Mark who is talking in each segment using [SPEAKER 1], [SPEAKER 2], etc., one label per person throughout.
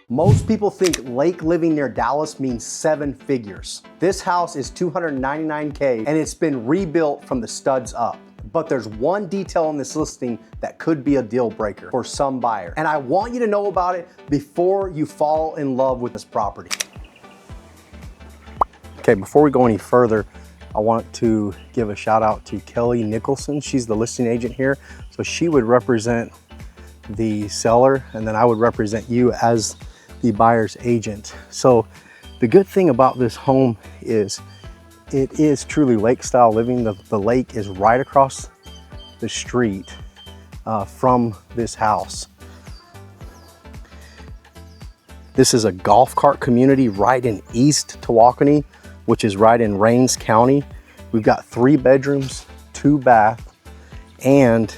[SPEAKER 1] Most people think lake living near Dallas means 7 figures. This house is $299K and it's been rebuilt from the studs up. But there's one detail on this listing that could be a deal breaker for some buyer. And I want you to know about it before you fall in love with this property. Okay, before we go any further, I want to give a shout out to Kelly Nicholson. She's the listing agent here. So she would represent the seller and then I would represent you as the buyer's agent. So the good thing about this home is it is truly lake style living. The lake is right across the street from this house. This is a golf cart community right in East Tawakoni, which is right in Rains County. We've got 3 bedrooms, 2 bath, and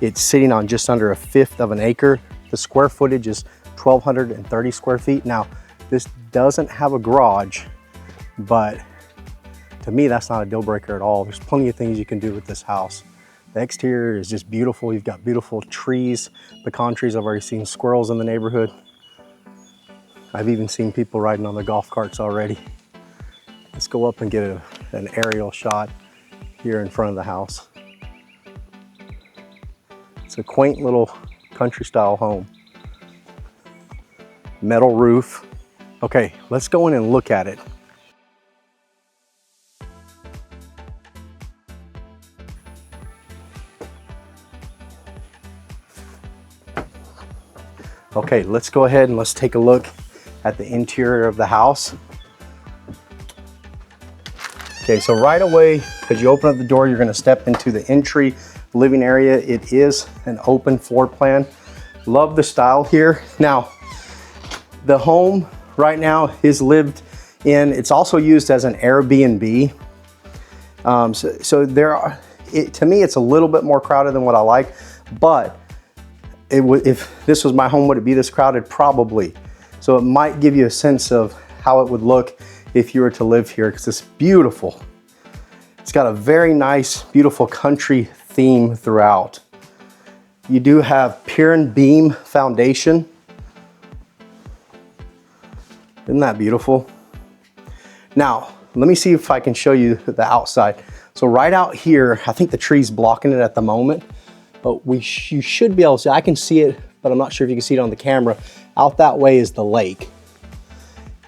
[SPEAKER 1] it's sitting on just under 1/5 of an acre. The square footage is 1,230 square feet. Now, this doesn't have a garage, but to me, that's not a deal breaker at all. There's plenty of things you can do with this house. The exterior is just beautiful. You've got beautiful trees, pecan trees. I've already seen squirrels in the neighborhood. I've even seen people riding on their golf carts already. Let's go up and get an aerial shot here in front of the house. It's a quaint little country style home. Metal roof. Okay, let's go in and look at it. Okay, let's go ahead and let's take a look at the interior of the house. Okay, so right away, as you open up the door, you're gonna step into the entry living area. It is an open floor plan. Love the style here. Now, the home right now is lived in. It's also used as an Airbnb. To me, it's a little bit more crowded than what I like, but if this was my home, would it be this crowded? Probably. So it might give you a sense of how it would look if you were to live here, because it's beautiful. It's got a very nice, beautiful country theme throughout. You do have pier and beam foundation. Isn't that beautiful? Now, let me see if I can show you the outside. So right out here, I think the tree's blocking it at the moment, but you should be able to see, I can see it, but I'm not sure if you can see it on the camera. Out that way is the lake.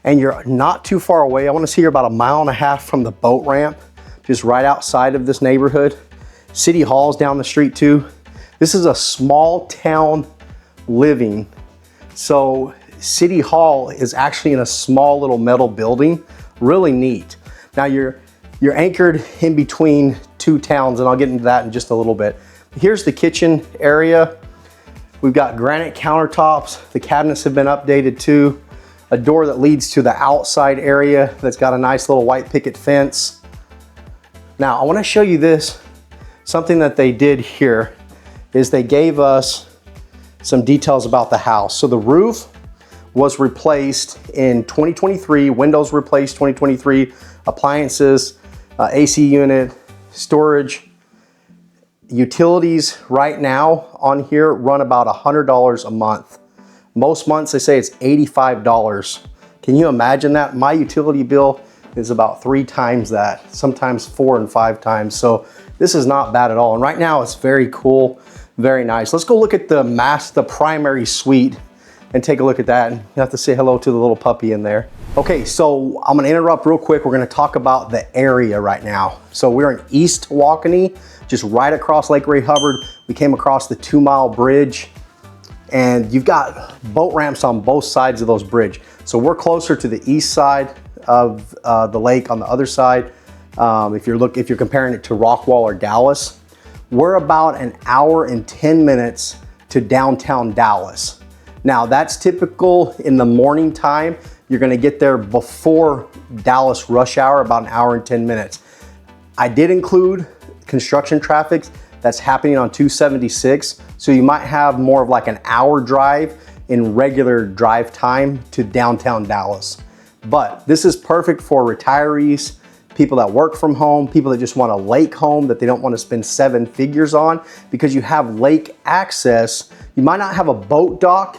[SPEAKER 1] And you're not too far away. I want to say you're about 1.5 miles from the boat ramp, just right outside of this neighborhood. City Hall's down the street too. This is a small town living. So City Hall is actually in a small little metal building. Really neat. Now you're anchored in between 2 towns, and I'll get into that in just a little bit. Here's the kitchen area. We've got granite countertops. The cabinets have been updated too. A door that leads to the outside area that's got a nice little white picket fence. Now I want to show you this. Something that they did here is they gave us some details about the house. So the roof was replaced in 2023, windows replaced 2023, appliances, AC unit, storage. Utilities right now on here run about $100 a month. Most months they say it's $85. Can you imagine that? My utility bill is about 3 times that, sometimes 4 and 5 times. So this is not bad at all. And right now it's very cool, very nice. Let's go look at the primary suite and take a look at that. And you have to say hello to the little puppy in there. Okay, so I'm gonna interrupt real quick. We're gonna talk about the area right now. So we're in East Tawakoni, just right across Lake Ray Hubbard. We came across the 2-mile bridge, and you've got boat ramps on both sides of those bridge. So we're closer to the east side of the lake on the other side. If you're comparing it to Rockwall or Dallas, we're about 1 hour and 10 minutes to downtown Dallas. Now that's typical in the morning time. You're gonna get there before Dallas rush hour, about 1 hour and 10 minutes. I did include construction traffic that's happening on 276. So you might have more of like an hour drive in regular drive time to downtown Dallas. But this is perfect for retirees, people that work from home, people that just want a lake home that they don't want to spend 7 figures on, because you have lake access. You might not have a boat dock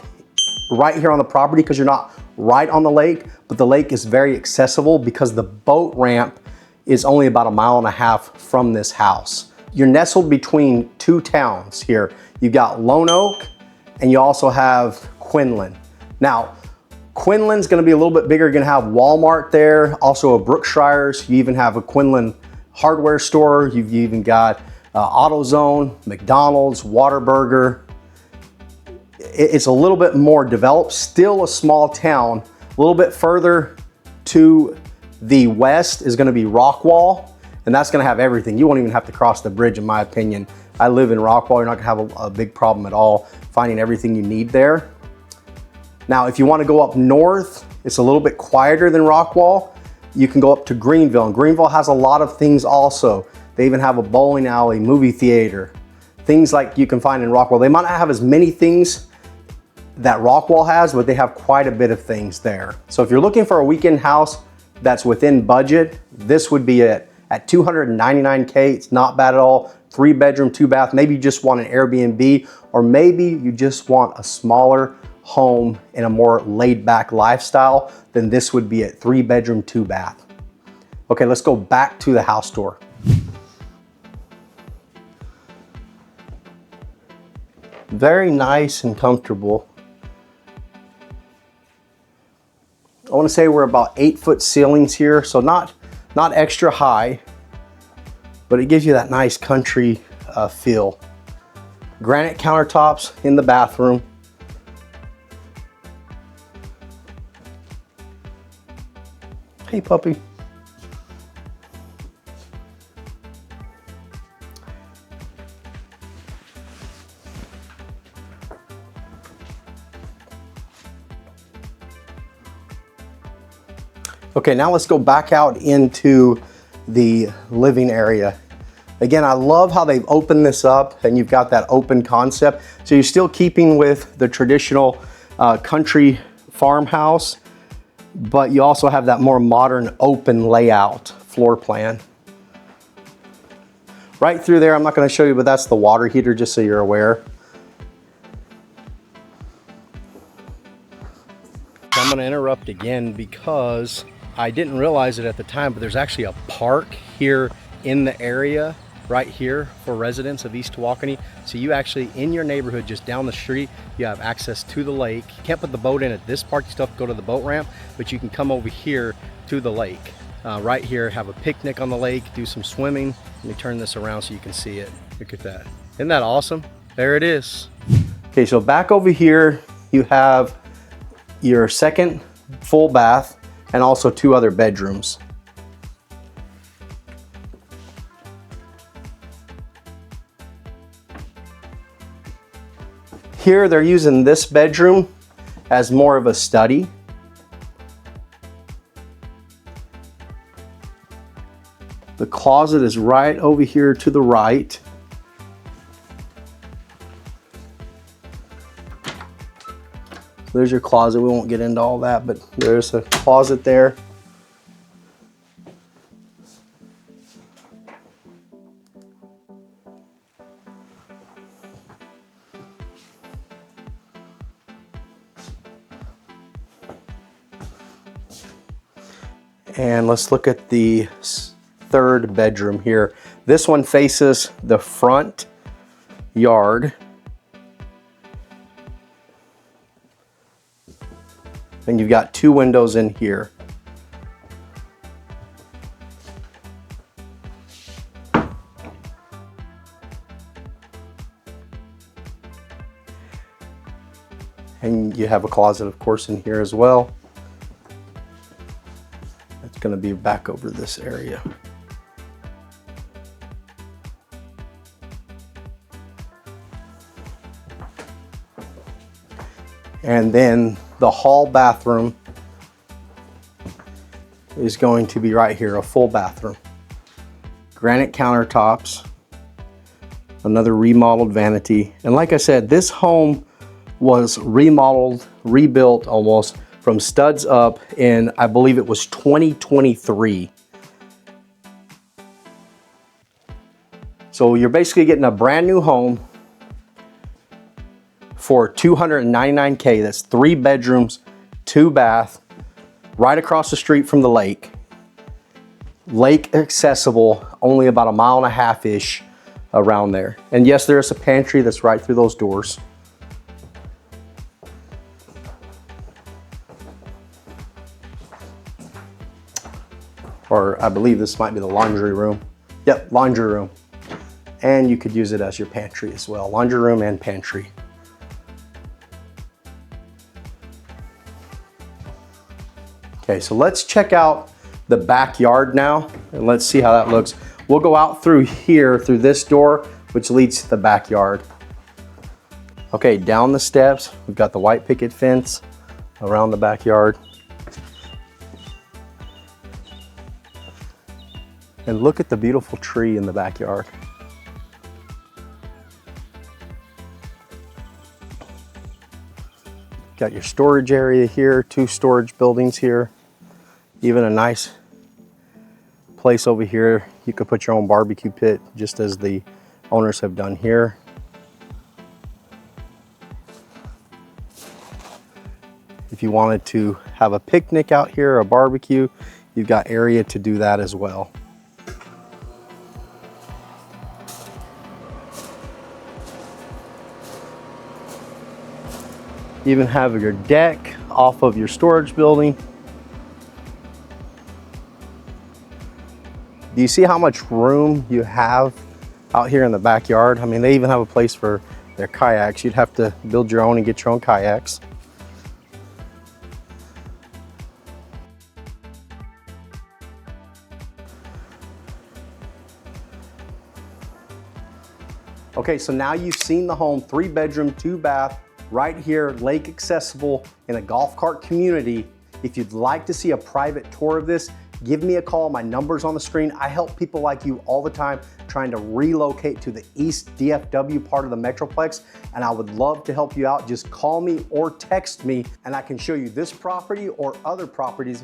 [SPEAKER 1] right here on the property because you're not right on the lake, but the lake is very accessible because the boat ramp is only about 1.5 miles from this house. You're nestled between two towns here. You've got Lone Oak and you also have Quinlan. Now, Quinlan's gonna be a little bit bigger. You're gonna have Walmart there, also a Brookshire's. You even have a Quinlan hardware store. You've even got AutoZone, McDonald's, Whataburger. It's a little bit more developed, still a small town. A little bit further to the west is gonna be Rockwall, and that's gonna have everything. You won't even have to cross the bridge, in my opinion. I live in Rockwall. You're not gonna have a big problem at all finding everything you need there. Now, if you wanna go up north, it's a little bit quieter than Rockwall. You can go up to Greenville, and Greenville has a lot of things also. They even have a bowling alley, movie theater, things like you can find in Rockwall. They might not have as many things that Rockwall has, but they have quite a bit of things there. So if you're looking for a weekend house that's within budget, this would be it. At $299K, it's not bad at all. 3-bedroom, 2-bath. Maybe you just want an Airbnb, or maybe you just want a smaller home in a more laid-back lifestyle, then this would be a 3-bedroom, 2-bath. Okay, let's go back to the house tour. Very nice and comfortable. I want to say we're about 8-foot ceilings here, so not extra high, but it gives you that nice country feel. Granite countertops in the bathroom. Hey, puppy. Okay, now let's go back out into the living area. Again, I love how they've opened this up and you've got that open concept. So you're still keeping with the traditional country farmhouse, but you also have that more modern open layout floor plan. Right through there, I'm not going to show you, but that's the water heater, just so you're aware. I'm going to interrupt again because I didn't realize it at the time, but there's actually a park here in the area right here for residents of East Tawakoni. So you actually, in your neighborhood, just down the street, you have access to the lake. You can't put the boat in at this park, you still have to go to the boat ramp, but you can come over here to the lake. Right here, have a picnic on the lake, do some swimming. Let me turn this around so you can see it. Look at that. Isn't that awesome? There it is. Okay, so back over here, you have your second full bath and also 2 other bedrooms. Here they're using this bedroom as more of a study. The closet is right over here to the right. There's your closet. We won't get into all that, but there's a closet there. And let's look at the 3rd bedroom here. This one faces the front yard. And you've got 2 windows in here. And you have a closet, of course, in here as well. It's going to be back over this area. And then the hall bathroom is going to be right here, a full bathroom. Granite countertops, another remodeled vanity. And like I said, this home was remodeled, rebuilt almost from studs up in, I believe it was 2023. So you're basically getting a brand new home for $299K. That's 3 bedrooms, 2 bath, right across the street from the lake. Lake accessible, only about a mile and a half-ish around there. And yes, there's a pantry that's right through those doors. Or I believe this might be the laundry room. Yep, laundry room. And you could use it as your pantry as well. Laundry room and pantry. Okay, so let's check out the backyard now and let's see how that looks. We'll go out through here, through this door, which leads to the backyard. Okay, down the steps, we've got the white picket fence around the backyard. And look at the beautiful tree in the backyard. Got your storage area here, 2 storage buildings here. Even a nice place over here. You could put your own barbecue pit, just as the owners have done here. If you wanted to have a picnic out here, a barbecue, you've got area to do that as well. You even have your deck off of your storage building. Do you see how much room you have out here in the backyard? I mean, they even have a place for their kayaks. You'd have to build your own and get your own kayaks. Okay, so now you've seen the home, 3 bedroom, 2 bath, right here, lake accessible in a golf cart community. If you'd like to see a private tour of this, give me a call. My number's on the screen. I help people like you all the time trying to relocate to the East DFW part of the Metroplex, and I would love to help you out. Just call me or text me and I can show you this property or other properties